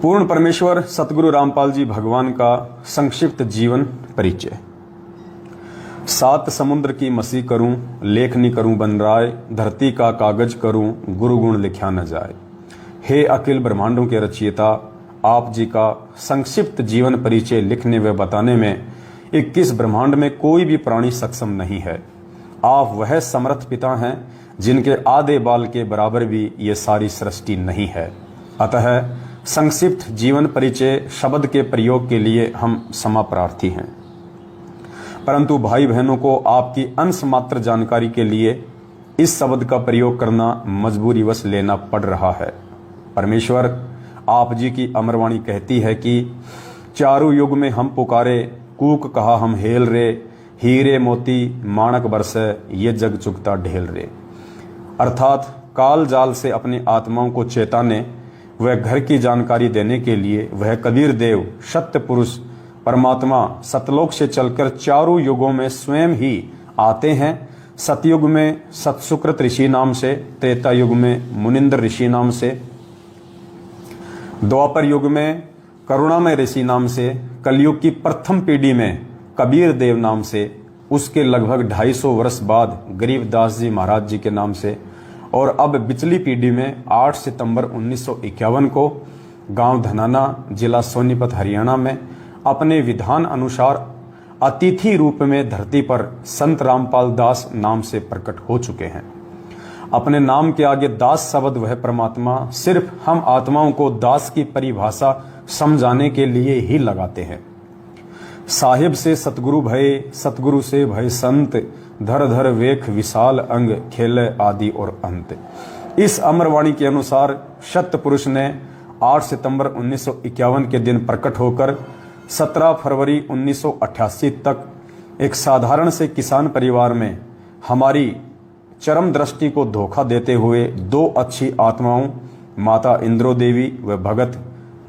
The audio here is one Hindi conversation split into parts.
पूर्ण परमेश्वर सतगुरु रामपाल जी भगवान का संक्षिप्त जीवन परिचय। सात समुद्र की मसी करूं, लेखनी करूं बनराय, धरती का कागज करूं, गुरु गुण लिखा न जाए। हे अखिल ब्रह्मांडों के रचयिता, आप जी का संक्षिप्त जीवन परिचय लिखने व बताने में 21 ब्रह्मांड में कोई भी प्राणी सक्षम नहीं है। आप वह समर्थ पिता हैं जिनके आधे बाल के बराबर भी ये सारी सृष्टि नहीं है। अतः संक्षिप्त जीवन परिचय शब्द के प्रयोग के लिए हम क्षमा प्रार्थी हैं, परंतु भाई बहनों को आपकी अंश मात्र जानकारी के लिए इस शब्द का प्रयोग करना मजबूरीवश लेना पड़ रहा है। परमेश्वर आप जी की अमरवाणी कहती है कि चारों युग में हम पुकारे, कूक कहा हम हेल रे, हीरे मोती माणक बरसे, ये जग चुकता ढेल रे। अर्थात काल जाल से अपनी आत्माओं को चेताने वह घर की जानकारी देने के लिए वह कबीर देव सत्य पुरुष परमात्मा सतलोक से चलकर चारों युगों में स्वयं ही आते हैं। सतयुग में सतसुकृत ऋषि नाम से, त्रेता युग में मुनिंद्र ऋषि नाम से, द्वापर युग में करुणामय ऋषि नाम से, कलयुग की प्रथम पीढ़ी में कबीर देव नाम से, उसके लगभग 250 वर्ष बाद गरीबदास जी महाराज जी के नाम से, और अब पिछली पीढ़ी में 8 सितंबर 1951 को गांव धनाना जिला सोनीपत हरियाणा में अपने विधान अनुसार अतिथि रूप में धरती पर संत रामपाल दास नाम से प्रकट हो चुके हैं। अपने नाम के आगे दास शब्द वह परमात्मा सिर्फ हम आत्माओं को दास की परिभाषा समझाने के लिए ही लगाते हैं। साहिब से सतगुरु भय, सतगुरु से भय संत, धर धर वेख विशाल अंग, खेले आदि और अंत। इस अमरवाणी के अनुसार सत्य पुरुष ने 8 सितंबर 1951 के दिन प्रकट होकर 17 फरवरी 1988 तक एक साधारण से किसान परिवार में हमारी चरम दृष्टि को धोखा देते हुए 2 अच्छी आत्माओं माता इंद्रो देवी व भगत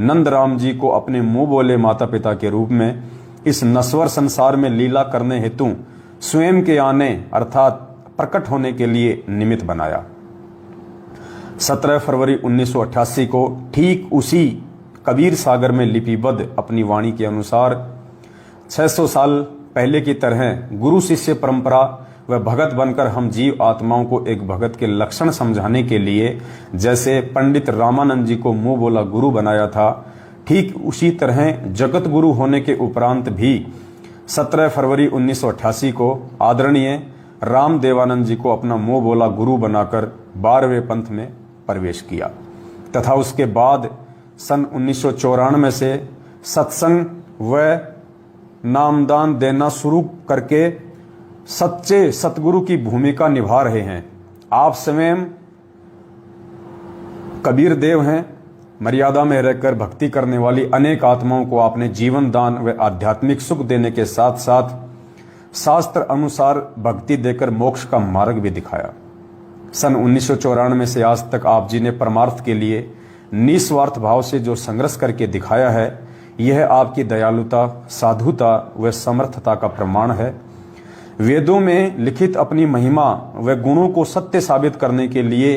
नंदराम जी को अपने मुंह बोले माता पिता के रूप में इस नश्वर संसार में लीला करने हेतु स्वयं के आने अर्थात प्रकट होने के लिए निमित्त बनाया। 17 फरवरी 1988 को ठीक उसी कबीर सागर में लिपिबद्ध अपनी वाणी के अनुसार 600 साल पहले की तरह गुरु शिष्य परंपरा व भगत बनकर हम जीव आत्माओं को एक भगत के लक्षण समझाने के लिए जैसे पंडित रामानंद जी को मुंह बोला गुरु बनाया था, ठीक उसी तरह जगत गुरु होने के उपरांत भी 17 फरवरी 1988 को आदरणीय राम देवानंद जी को अपना मुंह बोला गुरु बनाकर 12वें पंथ में प्रवेश किया तथा उसके बाद सन 1994 से सत्संग व नामदान देना शुरू करके सच्चे सतगुरु की भूमिका निभा रहे हैं। आप स्वयं कबीर देव हैं। मर्यादा में रहकर भक्ति करने वाली अनेक आत्माओं को आपने जीवन दान व आध्यात्मिक सुख देने के साथ साथ शास्त्र अनुसार भक्ति देकर मोक्ष का मार्ग भी दिखाया। सन 1994 से आज तक आप जी ने परमार्थ के लिए निस्वार्थ भाव से जो संघर्ष करके दिखाया है, यह आपकी दयालुता, साधुता व समर्थता का प्रमाण है। वेदों में लिखित अपनी महिमा व गुणों को सत्य साबित करने के लिए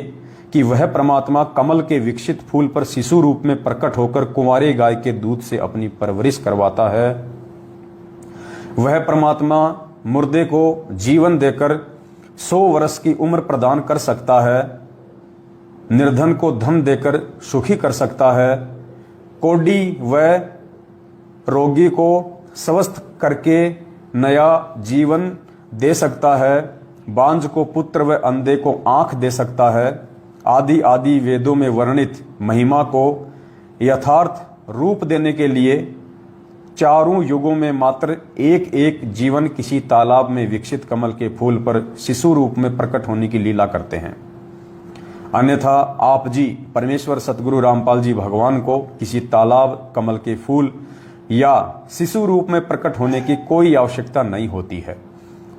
कि वह परमात्मा कमल के विकसित फूल पर शिशु रूप में प्रकट होकर कुंवारे गाय के दूध से अपनी परवरिश करवाता है, वह परमात्मा मुर्दे को जीवन देकर 100 वर्ष की उम्र प्रदान कर सकता है, निर्धन को धन देकर सुखी कर सकता है, कोढ़ी व रोगी को स्वस्थ करके नया जीवन दे सकता है, बांझ को पुत्र व अंधे को आंख दे सकता है, आदि आदि वेदों में वर्णित महिमा को यथार्थ रूप देने के लिए चारों युगों में मात्र एक एक जीवन किसी तालाब में विकसित कमल के फूल पर शिशु रूप में प्रकट होने की लीला करते हैं। अन्यथा आप जी परमेश्वर सतगुरु रामपाल जी भगवान को किसी तालाब, कमल के फूल या शिशु रूप में प्रकट होने की कोई आवश्यकता नहीं होती है।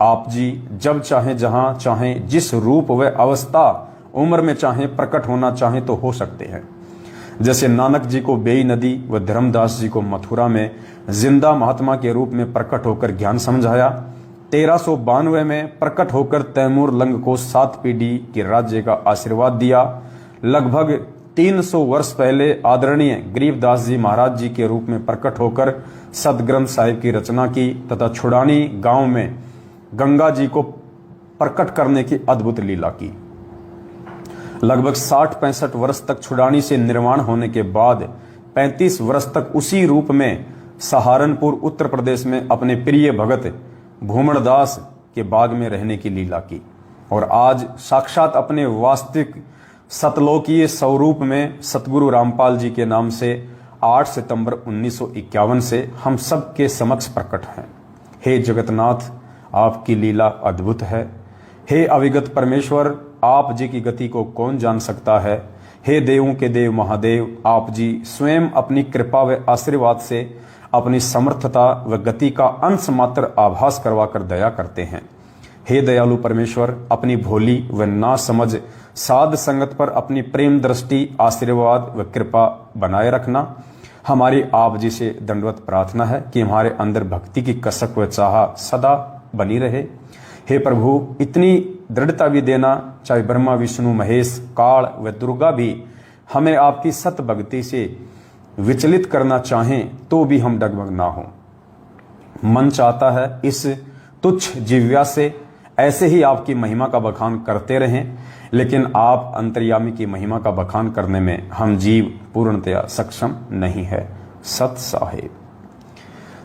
आप जी जब चाहे, जहां चाहे, जिस रूप व अवस्था उम्र में चाहे प्रकट होना चाहे तो हो सकते हैं। जैसे नानक जी को बेई नदी व धर्मदास जी को मथुरा में जिंदा महात्मा के रूप में प्रकट होकर ज्ञान समझाया, 1392 में प्रकट होकर तैमूर लंग को 7 पीढ़ी के राज्य का आशीर्वाद दिया, लगभग 300 वर्ष पहले आदरणीय गरीबदास जी महाराज जी के रूप में प्रकट होकर सदग्रंथ साहिब की रचना की तथा छुड़ानी गांव में गंगा जी को प्रकट करने की अद्भुत लीला की। लगभग 60-65 वर्ष तक छुड़ानी से निर्माण होने के बाद 35 वर्ष तक उसी रूप में सहारनपुर उत्तर प्रदेश में अपने प्रिय भगत भूमणदास के बाग में रहने की लीला की और आज साक्षात अपने वास्तविक सतलोकीय स्वरूप में सतगुरु रामपाल जी के नाम से 8 सितंबर 1951 से हम सब के समक्ष प्रकट हैं। हे जगतनाथ, आपकी लीला अद्भुत है। हे अविगत परमेश्वर, आप जी की गति को कौन जान सकता है। हे देवों के देव महादेव, आप जी स्वयं अपनी कृपा व आशीर्वाद से अपनी समर्थता व गति का अंश मात्र आभास करवाकर दया करते हैं। हे दयालु परमेश्वर, अपनी भोली व ना समझ साध संगत पर अपनी प्रेम दृष्टि, आशीर्वाद व कृपा बनाए रखना। हमारी आप जी से दंडवत प्रार्थना है कि हमारे अंदर भक्ति की कसक व चाह सदा बनी रहे। हे प्रभु, इतनी दृढ़ता भी देना, चाहे ब्रह्मा विष्णु महेश काल व दुर्गा भी हमें आपकी सत भक्ति से विचलित करना चाहें तो भी हम डगमग ना हो। मन चाहता है इस तुच्छ जिव्या से ऐसे ही आपकी महिमा का बखान करते रहें, लेकिन आप अंतर्यामी की महिमा का बखान करने में हम जीव पूर्णतया सक्षम नहीं है। सत साहेब।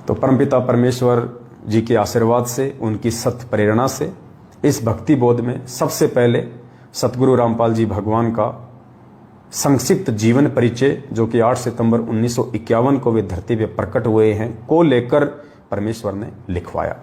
तो परमपिता परमेश्वर जी के आशीर्वाद से, उनकी सत प्रेरणा से इस भक्ति बोध में सबसे पहले सतगुरु रामपाल जी भगवान का संक्षिप्त जीवन परिचय, जो कि 8 सितंबर 1951 को वे धरती पे प्रकट हुए हैं, को लेकर परमेश्वर ने लिखवाया।